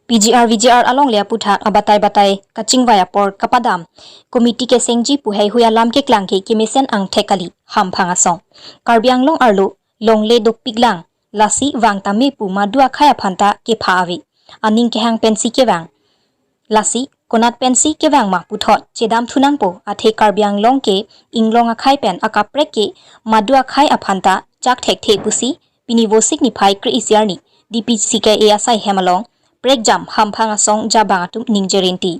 PGR VGR along le aputhak batai kachingvai apor kapadam komiti keseng puhai huya lam ke klang ke kemesen ang thekali Hamphang asong karbiang long arlo long le dok piglang lasi wang tame pu madua khaya phanta ke phawi aning ke hang pensi ke wang lasi konat pensi ke wang ma puthot chedam thunang po athe karbiang long ke inglong a khai pen akaprek ke madua khai aphanta chak thek the pusi pini vosik ni phai kri isiar ni dpck e asai hemalong Breakjam Hamphang asong jabang atum ningjerinti.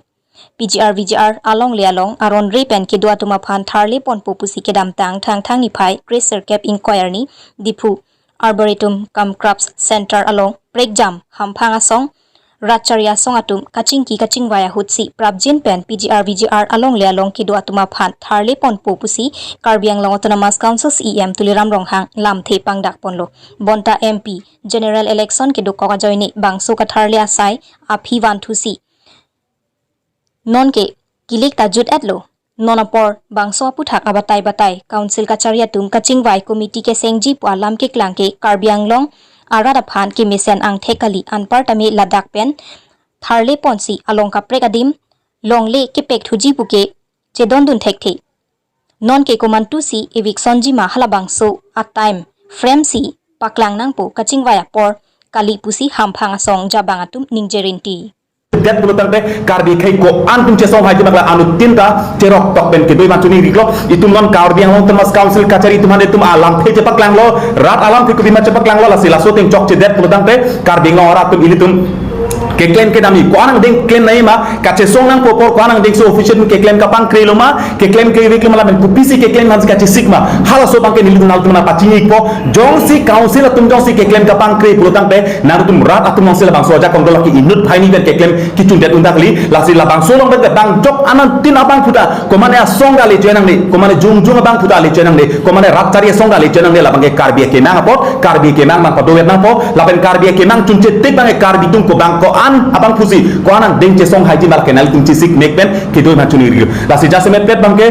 PGR VGR along le along aron repen ke dua tuma phan tharle pon popusi ke dam tang thang ni phai Gracer Cap Inquiry ni Dipu Arboretum Cum Crops Center along Breakjam Hamphang asong Ratcharia song atum kachingvai hutsi prabjin pen PGR VGR along le along ke dua tuma phan tharle pon popusi Karbiang Long Autonomous Council CEM Tuliram Ronghang lam the pangdak ponlo bonta MP General Election ke do koka joini bangso ka tharle asai aphi wan thusi non ke kilik tajut atlo nonapor bangso aputhak batai council kacharia tum kachingvai committee ke sengji pu alam ke klang ke Karbiang Long arada phan ke mesen ang thekali anpar tame ladak pen tharle ponsi along ka prekadim longle ke pek thuji puke chedon dun thekthi non ke komantu si evik sonji ma halabang so at time frame si paklang nang po kachingvai apor kali pusi Hamphang asong jabang atum ningjerinti det bulutang te karbi khai ko antum che song haji bakla anu tinta cerok tok ben ke doi machuni riglo itu non Karbiang Long Autonomous Council kachari tumane tum alam the cepak lang lo rat alam the kubima cepak lang lo la sila so teng chok che det bulutang te Karbiang Long ora tum ilitum ke claim ke dami ko anang ding claim nai ma kache song nang popor ko anang ding so official ke claim kapang krelo ma ke claim ke reclaim la ben kupisi ke claim hans kache sigma hala so bang ke nilu nal tum na pachini ko jong si council tum jong si ke claim kapang kre bulutang te nang tum rat atum mong sila bang so ja kong dolak inut phaini ben ke claim kitun det undakli lasi la bang so long ben bang jok anan tin abang puta ko mane asong dali jenang ni ko mane jung abang puta li jenang ni ko mane rat chari song dali jenang ni la bang ke karbi ke nang apot karbi ke nang ma padoet nang po la ben karbi ke nang chunche te bang ke karbi tum ko bang ko an abang pusi ko anang deng che song haji mal kenal tum chisik mek ben ke doi machuni rio la si jase met pet bang ke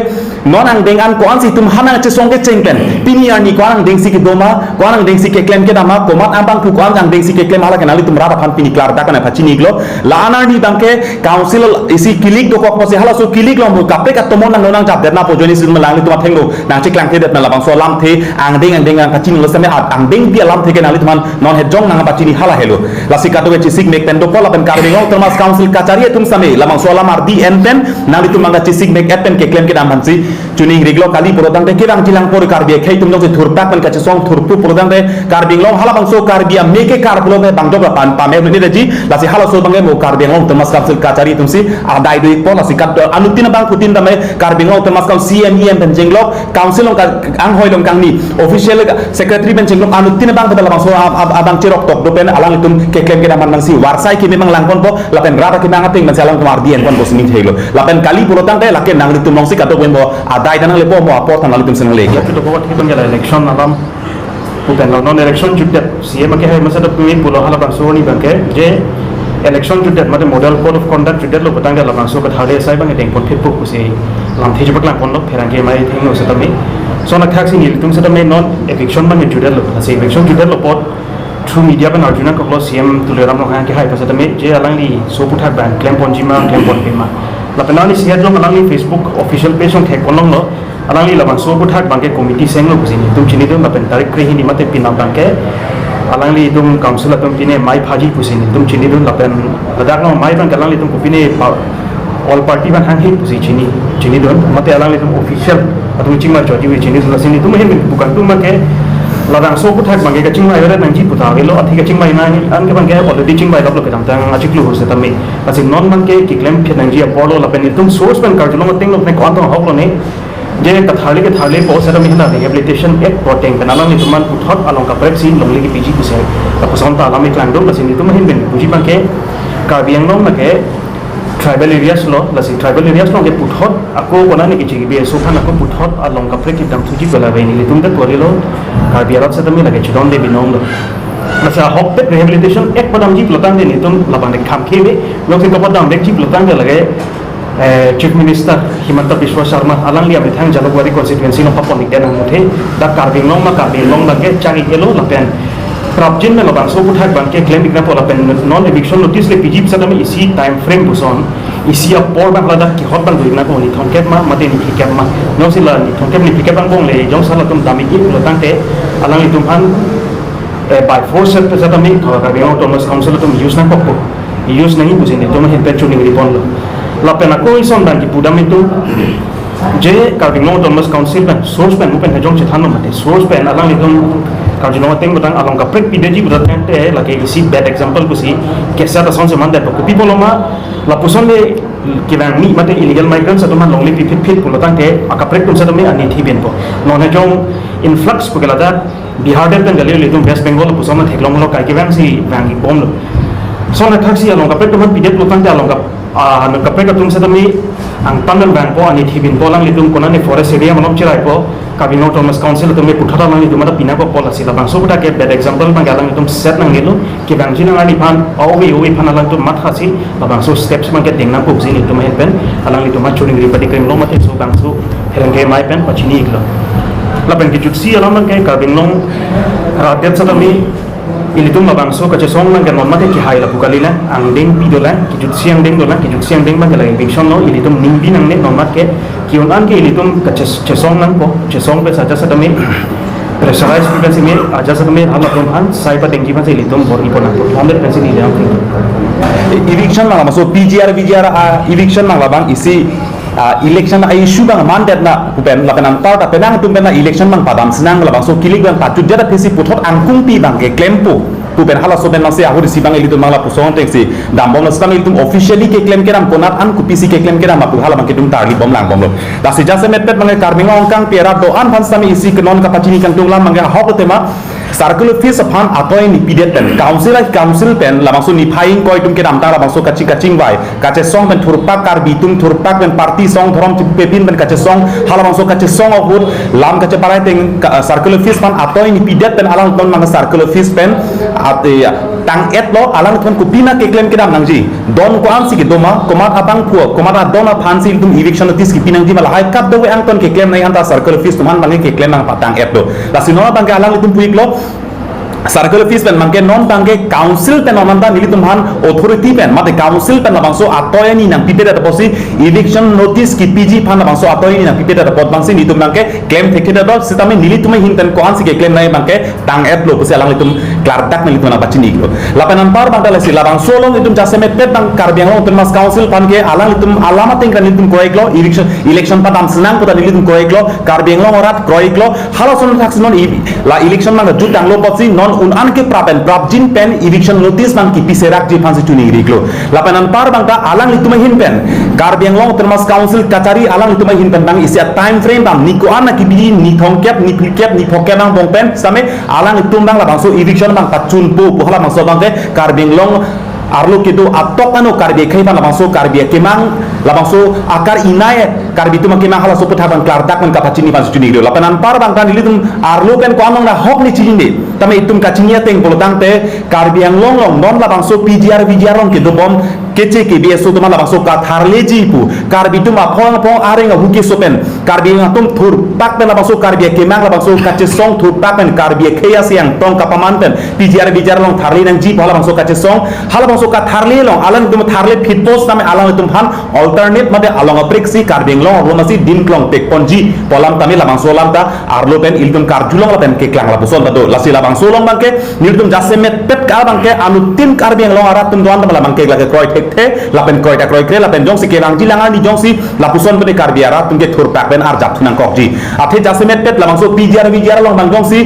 non ang deng an ko an si tum hanang che song ke cheng pen pini ani ko anang deng si ke doma ko anang deng si ke claim ke dama ko mat abang pu ko anang deng si ke claim hala kenal tum rada phan pini klar da kana phachini glo la anar ni bang ke council isi kilik do ko se hala so kilik lo mu kape ka tomon nang nang jab derna po joni sim lang ni tum thenglo nang che klang the det na la bang so lam the ang deng ang phachini lo same ang deng pi lam the ke nali tuman non he jong nang phachini hala helo la si ka do chisik mek pen do ko la ben Karbiang Long Autonomous Council kacharia tum same lamang so lamar di enten nali tum manga chisik mek eten ke claim ke dam hansi chuni riglo kali prodang te kirang jilang por karbi khai tum jong se thurpak pen ka song thurpu prodang te Karbiang Long hala bang so karbia meke kar pulo me bang do pan pame ni deji la si hala so bang mo Karbiang Long Autonomous Council kacharia tum si adai do po la si kat anutin bang putin dame Karbiang Long Autonomous Council CMEM pen jenglok council long ang hoi long kang ni official secretary pen jenglok anutin bang pada bang so abang cerok tok do pen alang tum ke claim ke dam bang si warsai ki memang lang pon po lapen rata ki nang ating mensalang kumar dien pon bos ning thelo lapen kali purotang te laken nang litum nong si kato ben bo adai tanang lepo mo apor tanang litum senang legi itu ko wat hitong jala election alam bukan non election judet CM ke hai masa da pin pulo hala bang so ni bang ke je election judet mate model code of conduct judet lo batang jala bang so ka thale sai bang teng pon phepuk kusi lam thej baklang pon lo pherang ke mai theng no satami so na thak sing litum satami non eviction bang judet lo se eviction judet lo pot through media ban arjuna ko CM Tuliram Ronghang ke hai pasatame je alang ni so puthak ban claim ponjima claim pon pema la penani sihat lo alang ni Facebook official page on thek konong lo alang ni labang so puthak bang ke committee seng lo kusini tum chini tum lapen tarik kre hi ni mate pinam bang ke alang ni tum council tum pine mai phaji kusini tum chini tum lapen ladak no mai bang alang ni tum kupine all party ban hang hi pusi chini tum mate alang ni tum official atum chingma choti wi chini tum sini tum hin bukan tum ke ladang so puthak bang ke kachingvai ore nang ji puta gelo athi kachingvai nang an ke bang ke already chingvai lo ke dam tang achiklu ho se tami asin non man ke claim ke nang ji apolo la pen tum source ban kar jolo ting lo ne kon tong hok lo ne je ka thale po se tami na rehabilitation act protect kanala ni tuman puthot along ka prep sin longle ki pg ku se ta pason ta alami klang do asin tum hin ben buji bang ke Karbiang Long na ke tribal areas lo lasi tribal areas lo ke puthot ako kona ni kichi be so phan ako puthot along ka prek dam thuji bala ve ni litum da korilo Karbiang Long se tami lage chidon de binong lo masa hok pet rehabilitation ek padam ji lotang de ni tum labang de kham khebe lo se ka padam de ji lotang de lage Chief Minister Himanta Biswa Sharma alang li amithang jalogwari constituency no papon ni den muthe da Karbiang Long ma Karbiang Long lage changi elo lapen Prabjin में लबांग सो पुठाक बंके क्लेम इकना पोला pen non eviction notice ले पीजी सदा में इसी time frame Busan इसी अपोर बंग लदा की हॉट बंग दुइना को नि थोंकेप मा मते नि फिकेप मा नो सिला नि थोंकेप नि फिकेप बंग बोंग ले जों साला तुम दामी की लोतांग ते अलांग तुम हान by force पे सदा में थोड़ा बेंग ऑटोनमस काउंसिल तुम यूज ना पक्को यूज नहीं बुझे नि तुम हेन पे चुनिंग रिपोन लो लापेना कोई सोन दांग की पुडा में तू जे कार्बिंग ऑटोनमस काउंसिल पे सोर्स पे मुपेन हेजों चिथानो मते सोर्स पे अलांग तुम कार्जिनो तेंग बतांग along ka prek pideji budatan te lagi isi bad example kusi kesa ta son se manda to people loma la puson le kiran ni mate illegal migrants atau man longli fit pulotang te aka prek tum sa me ani thi ben po non he jong influx pugala da bihar del tan galil litum west bengal puson ma theklong lo kai kiran si vangi bom lo so na thaksi along ka prek tum pidet pulotang te along ka ka prek tum sa me ang tandan bang po ani thi bin polang litum kona ne forest area manom chirai po kabino thomas council tum me puthata lang litum da pina ko policy la bang so buta ke bad example bang galang litum set nang gelo ke bang jina ngani phan owe phan alang tum mat khasi la bang so steps bang ke dengna ko jini litum hen pen alang litum ma churing ri pati krim lo mate so bang so herang ke mai pen pachini iklo la bang ke jutsi alang bang ke kabino ratet sa mi ilitum labang so kache song nang ganon mate ki hai la bukalila ang ding pidola ki jut siang ding dola ki jut siang ding bang la infection no ilitum nimbi nang ne non mat ke ki on an ke ilitum kache che song nang po che song pe saja sa tame pressurized frequency me aja sa tame hala tum han sai pa dengi pa se ilitum bor ipona po hamle pensi ni dang eviction mang so PGR VGR eviction mang labang isi election ay issue bang mandat na kupen lapanan par ta penang tum na election mang padam senang labang so kilig bang patut jada phisi puthot angkung pi bang ke claim po kupen hala so ben nasi ahur si bang elitum mangla puson teksi dambom nasang elitum officially ke claim keram konat an kupisi ke claim keram apu hala bang ke tum tarli bom lang bom lo da se jase metpet bang karminga ongkang pera do an pan sami isi kenon kapachini kan tum lam bang hok tema circular fees upon atoy ni pidet pen council pen lamang so ni phaing koi tum ke dam ta lamang so kachingvai kache song pen thurpak kar bitum thurpak pen party song thorom pepin pen kache song halamang so kache song of wood lam kache parai teng circular fees pan atoy ni pidet pen alang ton mang circular fees pen ate tang et lo alang ton kupina ke claim ke dam nang ji don ko an si ke doma komat abang phu komat dona phansi tum eviction notice ki pinang ji mala hai kap do ang ton ke claim nai anta circular fees tuman bangi ke claim nang patang et do la sinona bang alang tum puik lo circular fees pen mangke non bangke council pen omanda nili tumhan authority pen mate council pen bangso atoy ni nang pipeda posi eviction notice ki PG phan bangso atoy ni nang pipeda pot bangsi ni tum bangke claim thekeda do sitame nili tumai hinten ko ansi ke claim nai bangke tang et lo posi alang litum klar tak nili tuna bachini iklo lapanan par bangta lesi labang solong itum jaseme pet bang karbiang lo mas council pan ke alang litum alamat tingkan litum koiklo election padam senang puta nili tum koiklo karbiang lo orat koiklo haloson taksonon la election mang jutang lo posi non un an ke prapen prabjin pen eviction notice bang ki piserak ji phansi tuning riglo lapanan par bang ta alang litumai hin pen karbiang long termas council kachari alang litumai hin pen bang isia time frame bang niko an ki bi ni thongkep ni phikep ni phokep bang bong pen same alang litum bang la bang so eviction bang pachun po hala bang so bang ke karbiang long arlo kitu atok anu karbi khai bang bang so karbi kemang labang so akar inai karbi tu makemang hala so putha bang klardak men kapachini phansi tuning riglo lapanan par bang ta nilitum arlo pen ko among na hok ni chijinde tame itum kachinya teng bolotang te karbiang long non labang so PGR VGR long ke dobom kece ke BSO tuma labang so ka tharle ji pu karbi tuma pong areng huke sopen karbi ngatum thur pak pen labang so karbi kemang labang so kache song thur pak pen karbi khaya siang tong kapaman pen PGR VGR long tharle nang ji hala bang so kache song hala bang so ka tharle long alang tum tharle fit post tame alang tum han alternate mate along a prexi karbiang long romasi din klong tek ponji polam tame labang so lam ta arlo pen iltum karjulong la pen ke klang la puson ta do lasi labang so long bangke niltum jasemet pet ka bangke anu tin karbiang long arat tum doan la bangke la ke kroi the lapen kroi ta kroi kre lapen jong si ke rang ji langan ni jong si lapuson pen karbiara tum ke thur pak pen ar jap thunang kok ji athe jasemet pet labang so PGR VGR long bang jong si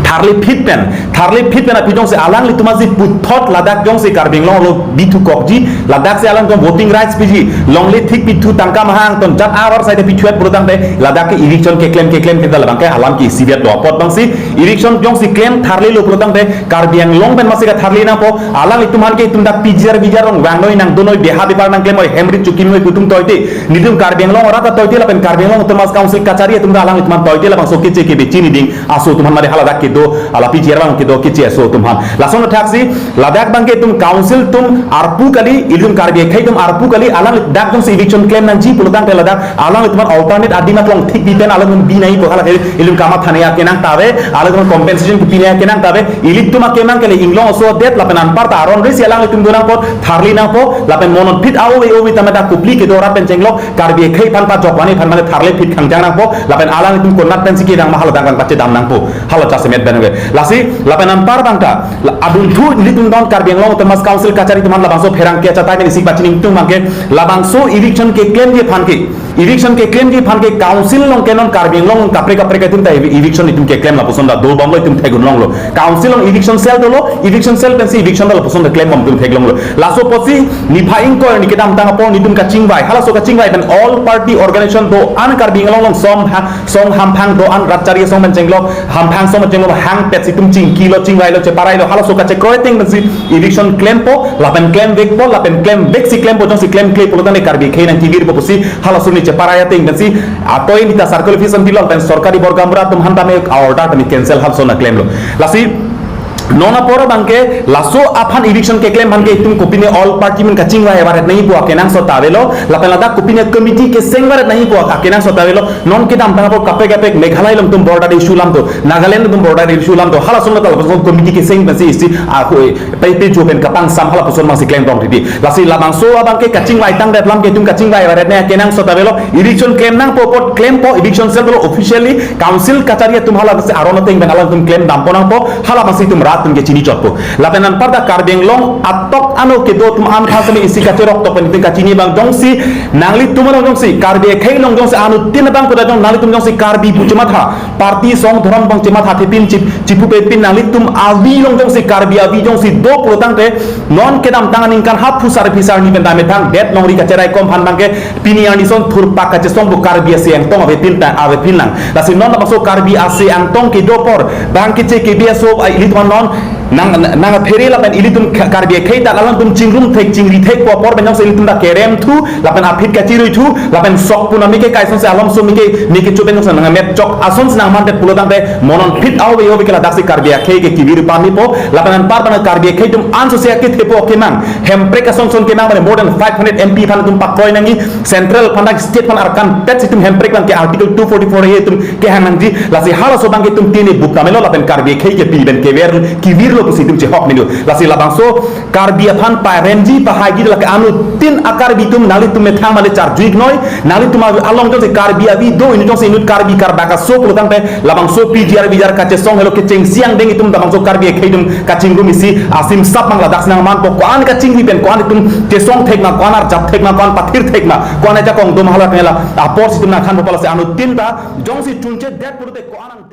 tharli fit pen apidong se alang li tumazi puthot ladak jong se karbiang long lo bitu kokji ladak se alang tom voting rights piji long le thik pitu tangka mahang ton jat awar side pichuet produng de ladak ke election ke claim ke dal bangke halam ki sibiat do pot bang si election jong si claim tharli lo produng de karbiang long ben masika tharli na po alang li tuman ke tumda PGR VGR long wangnoi nang donoi beha bipar nang claim oi hemri chukin moi putum toite nidum karbiang long ora ta toite la pen karbiang long tumas council kachari tumda alang li tuman toite la bang so ke che ke be chini ding aso tuman mare hala dak ke do ala PGR bang kido kiche so tumhan lason taxi ladak bang ke tum council tum arpu kali ilum karbi khai tum arpu kali alang dak tum eviction claim nan ji pulutang te ladak alang tuman alternate adima tung thik bi pen alang bi nai ko hala ilum kama thania kenang tabe alang tum compensation ki pinya kenang tabe ilik tuma kenang kele inglong so det lapen anpar ta aron ris alang tum dunang pot tharli na po lapen monon fit awo we tamata kupli ke dora pen chenglok karbi khai pan pa jokwani pan mane tharle fit khangjang nang po lapen alang tum konat pen siki dang mahal dang pace dam nang po halo chasemet benwe lasi lapen anpar bangta adun thu litum don karbi long temas council kachari tuman labangso pherang ke chata ni sik bachining tung mangke labangso eviction ke claim je phan ke eviction ke claim je phan ke council long kenon karbi long kapre kapre ke tum ta eviction itum ke claim la posonda do banglo itum thegun long lo council long eviction cell dolo eviction cell pen si eviction la posonda claim bam tum theglong lo laso posi ni phaing ko ni kedam tang apon ni tum kachingvai hala so kachingvai pen all party organization do an karbi long som Hamphang do an ratchari som pen chenglo Hamphang som chenglo hang pet situm ching kilo chingvai lo che parai lo hala so kache kroeting pen si eviction claim po lapen claim vek po lapen claim vek si claim po jong si claim claim pulutan ni karbi khe nang tivir po posi hala so ni che parai ting pen si atoi ni ta circle office an dilal pen sarkari borgamra tum hanta me order ni cancel hal so na claim lo lasi nona poro bangke laso aphan eviction ke claim bangke tum kopine all party min kachingvai ebaret nahi puak kenang so tabelo lapen lada kopine committee ke sengbaret nahi puak kenang so tabelo non ke dam tanga po kape kape meghalai lom tum border issue lam to nagaland tum border issue lam to hala sonna tal committee ke seng basi isti a hoi pe jo pen kapang sam hala poson masi claim dong tidi lasi labang so abangke kachingvai tang det lam ke tum kachingvai ebaret ne kenang so tabelo eviction claim nang po pot claim po eviction sel officially council kacharia tum hala basi arono teng ben alam tum claim dam ponang po hala basi tum rat tum ke chini chotpo lapenan parda karbeng long atok ano ke do tum am khasami isi ka terok to pen ka chini bang jongsi nangli tumano jongsi karbe khai long jongsi anu tin bang koda jong nangli tum jongsi karbi puchma tha party song dharam bang chema tha thepin chipu pe pin nangli tum avi long jongsi karbi avi jongsi do protang te non kedam tanganing kan hap pusar pisar ni benda metang det nongri ka cerai kom han bangke pini ani son thur pa ka chesong bu karbi ase ang tong ave pin ta ave pin lang lasi non baso karbi ase ang tong ke do por bang ke che ke bia so ilitwan non nang pheri lapen ilitum karbi khai ta alam tum chingrum thek chingri thek po por benjong se ilitum da kerem thu lapen aphit ka chirui thu lapen sok punami ke kaison se alam so mike chuben no nang met chok ason nang man te pulotang te monon fit aw we obi kala daksi karbi khai ke kibir pami po lapen par ban karbi khai tum anso se ke thepo ke mang hempre ka son ke mang more than 500 MP phan tum pakroi nangi central phan state phan arkan pet tum hempre kan ke article 244 he tum ke hanang di lasi hala so bang ke tum tini buk kamelo lapen karbi khai ke pi ben ke ver kibir lo kusi tum che hok minu lasi labang so karbi phan pa renji pa hagi la anu tin akar bi tum nali tum thang male char juik noi nali tum along to se karbi abi do ini to se inut karbi kar baka so pulutang pe labang so PGR VGR kache song helo ke cheng siang deng itum dabang so karbi khaidum kachinggu misi asim sap mangla dak nang man ko kwan kaching bi pen kwan tum te song thek ma kwan ar jap thek ma kwan pathir thek ma kwan eta kong dum hala kela apor situm na khan pala se anu tin ta jong si chunche det purute kwan